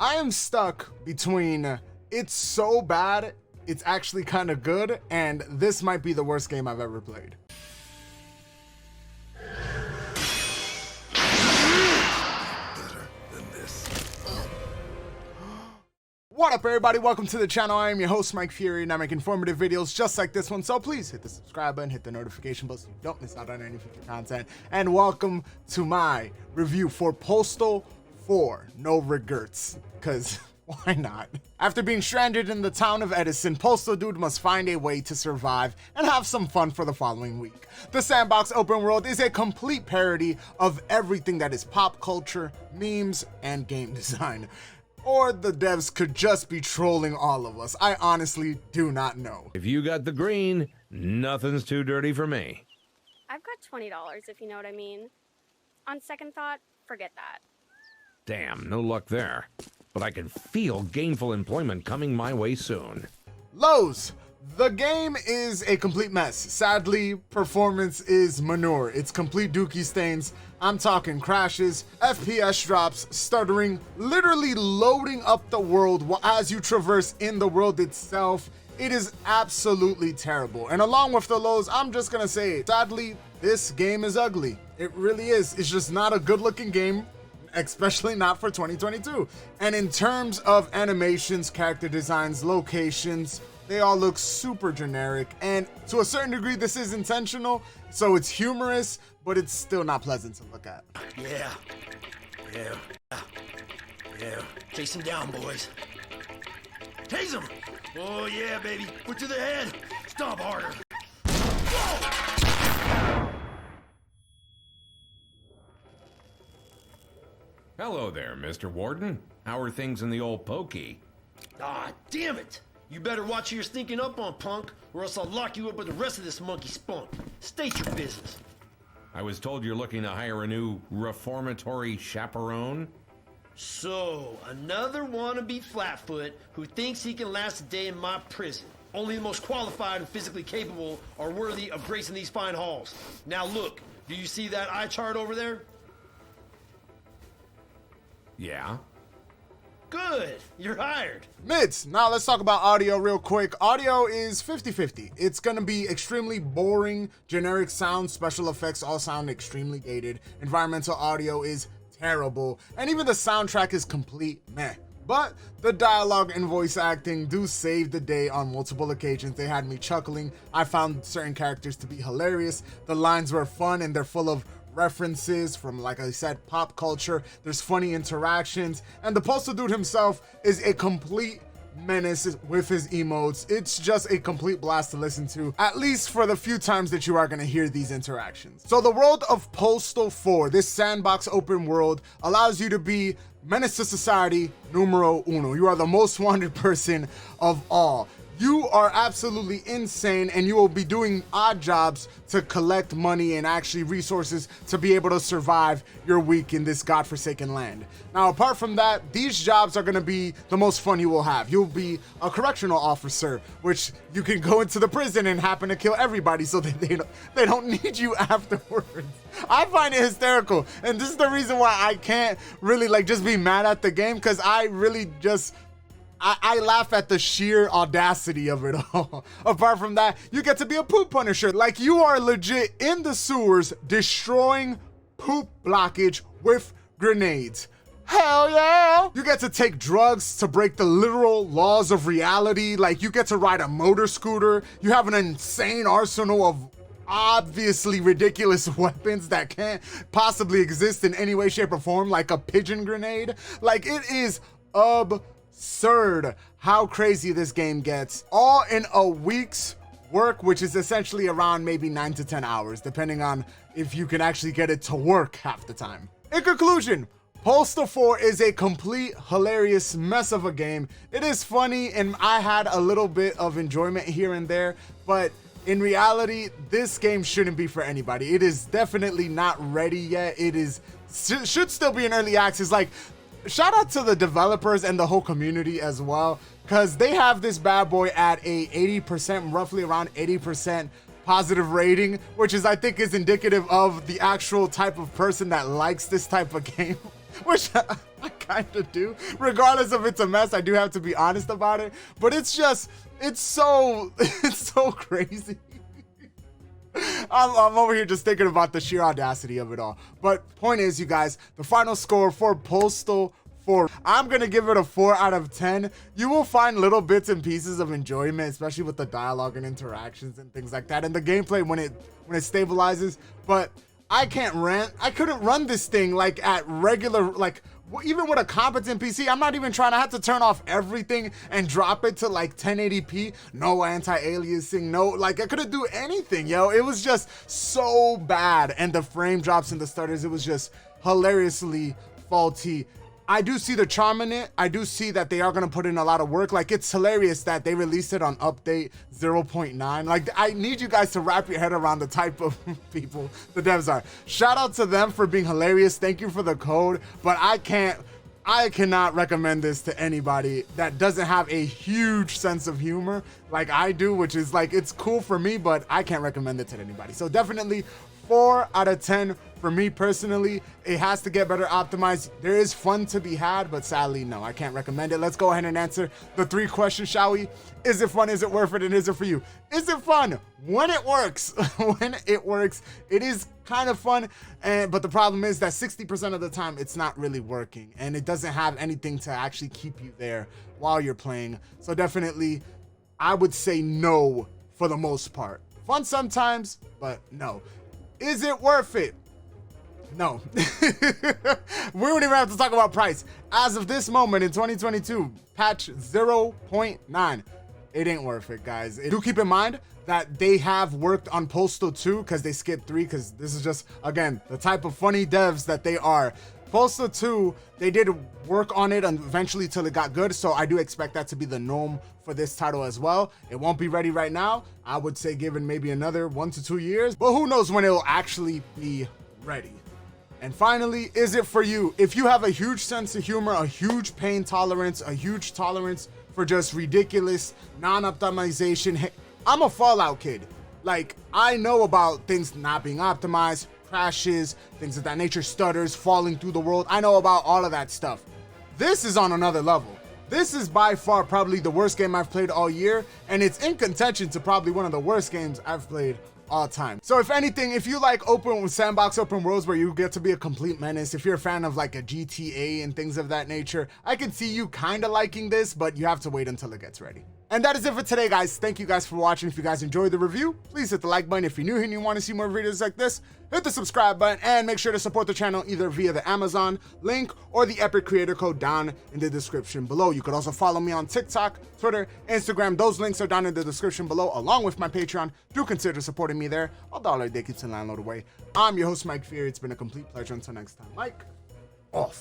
I am stuck between it's so bad, it's actually kind of good, and this might be the worst game I've ever played. What up, everybody? Welcome to the channel. I am your host, MICFURY, and I make informative videos just like this one. So please hit the subscribe button, hit the notification bell so you don't miss out on any future content. And welcome to my review for Postal 4. No Regerts, because why not? After being stranded in the town of Edison, Postal Dude must find a way to survive and have some fun for the following week. The sandbox open world is a complete parody of everything that is pop culture, memes, and game design. Or the devs could just be trolling all of us. I honestly do not know. If you got the green, nothing's too dirty for me. I've got $20, if you know what I mean. On second thought, forget that. Damn, no luck there. But I can feel gainful employment coming my way soon. Lows. The game is a complete mess. Sadly, performance is manure. It's complete dookie stains. I'm talking crashes, FPS drops, stuttering, literally loading up the world as you traverse in the world itself. It is absolutely terrible. And along with the lows, I'm just gonna say, sadly, this game is ugly. It really is. It's just not a good looking game, especially not for 2022. And in terms of animations, character designs, locations, they all look super generic, and to a certain degree this is intentional, so it's humorous, but it's still not pleasant to look at. Yeah. Chase him down, boys. Tase him! Oh yeah, baby. Foot to the head. Stomp harder. Whoa! Hello there, Mr. Warden. How are things in the old pokey? Ah, damn it! You better watch who you're stinking up on, punk, or else I'll lock you up with the rest of this monkey spunk. State your business. I was told you're looking to hire a new reformatory chaperone. So, another wannabe flatfoot who thinks he can last a day in my prison. Only the most qualified and physically capable are worthy of gracing these fine halls. Now look, do you see that eye chart over there? Yeah? Good, you're hired. Mids, now let's talk about audio real quick. Audio is 50-50. It's gonna be extremely boring, generic sound, special effects all sound extremely dated. Environmental audio is terrible, and even the soundtrack is complete meh. But the dialogue and voice acting do save the day on multiple occasions. They had me chuckling. I found certain characters to be hilarious. The lines were fun and they're full of references from, like I said, pop culture. There's funny interactions, and the Postal Dude himself is a complete menace with his emotes. It's just a complete blast to listen to, at least for the few times that you are going to hear these interactions. So the world of Postal 4, this sandbox open world, allows you to be menace to society numero uno. You are the most wanted person of all. You are absolutely insane, and you will be doing odd jobs to collect money and actually resources to be able to survive your week in this godforsaken land. Now, apart from that, these jobs are going to be the most fun you will have. You'll be a correctional officer, which you can go into the prison and happen to kill everybody so that they don't need you afterwards. I find it hysterical, and this is the reason why I can't really just be mad at the game, because I really just I laugh at the sheer audacity of it all. Apart from that, you get to be a poop punisher. Like, you are legit in the sewers destroying poop blockage with grenades. Hell yeah! You get to take drugs to break the literal laws of reality. Like, you get to ride a motor scooter. You have an insane arsenal of obviously ridiculous weapons that can't possibly exist in any way, shape, or form, like a pigeon grenade. Like, it is absurd how crazy this game gets, all in a week's work, which is essentially around maybe 9 to 10 hours, depending on if you can actually get it to work half the time. In conclusion, Postal 4 is a complete hilarious mess of a game. It is funny, and I had a little bit of enjoyment here and there, but in reality, this game shouldn't be for anybody. It is definitely not ready yet. It should still be in early access. Like, shout out to the developers and the whole community as well, because they have this bad boy at a 80%, roughly around 80% positive rating, which I think is indicative of the actual type of person that likes this type of game. Which I kind of do. Regardless if it's a mess, I do have to be honest about it. But it's just, it's so crazy. I'm over here just thinking about the sheer audacity of it all. But point is, you guys, the final score for Postal 4. I'm going to give it a 4 out of 10. You will find little bits and pieces of enjoyment, especially with the dialogue and interactions and things like that. And the gameplay when it stabilizes. But I couldn't run this thing like at regular, like even with a competent PC. I'm not even trying to have to turn off everything and drop it to like 1080p. No anti-aliasing, no, like I couldn't do anything, yo. It was just so bad. And the frame drops and the stutters, it was just hilariously faulty. I do see the charm in it. I do see that they are going to put in a lot of work. Like, it's hilarious that they released it on update 0.9. Like, I need you guys to wrap your head around the type of people the devs are. Shout out to them for being hilarious. Thank you for the code. But I cannot recommend this to anybody that doesn't have a huge sense of humor like I do, which is like, it's cool for me, but I can't recommend it to anybody. So definitely 4 out of 10 for me personally. It has to get better optimized. There is fun to be had, but sadly, no, I can't recommend it. Let's go ahead and answer the 3 questions, shall we? Is it fun? Is it worth it? And is it for you? Is it fun? When it works. When it works, it is kind of fun. But the problem is that 60% of the time, it's not really working. And it doesn't have anything to actually keep you there while you're playing. So definitely, I would say no for the most part. Fun sometimes, but no. Is it worth it? No. We don't even have to talk about price. As of this moment in 2022, patch 0.9, it ain't worth it, guys. Do keep in mind that they have worked on Postal 2 because they skipped 3, because this is just, again, the type of funny devs that they are. Postal 2, they did work on it eventually till it got good, so I do expect that to be the norm for this title as well. It won't be ready right now. I would say given maybe another 1 to 2 years, but who knows when it will actually be ready. And finally, is it for you? If you have a huge sense of humor, a huge pain tolerance, a huge tolerance for just ridiculous non-optimization, hey, I'm a Fallout kid. Like, I know about things not being optimized, crashes, things of that nature, stutters, falling through the world. I know about all of that stuff. This is on another level. This is by far probably the worst game I've played all year, and it's in contention to probably one of the worst games I've played all time. So if anything, if you like sandbox open worlds where you get to be a complete menace, if you're a fan of like a GTA and things of that nature, I can see you kind of liking this, but you have to wait until it gets ready. And that is it for today, guys. Thank you guys for watching. If you guys enjoyed the review, please hit the like button. If you're new here and you want to see more videos like this, hit the subscribe button and make sure to support the channel either via the Amazon link or the Epic creator code down in the description below. You could also follow me on TikTok, Twitter, Instagram. Those links are down in the description below, along with my Patreon. Do consider supporting me there. $1 a day keeps the landlord away. I'm your host, MICFURY. It's been a complete pleasure. Until next time, Mike, off.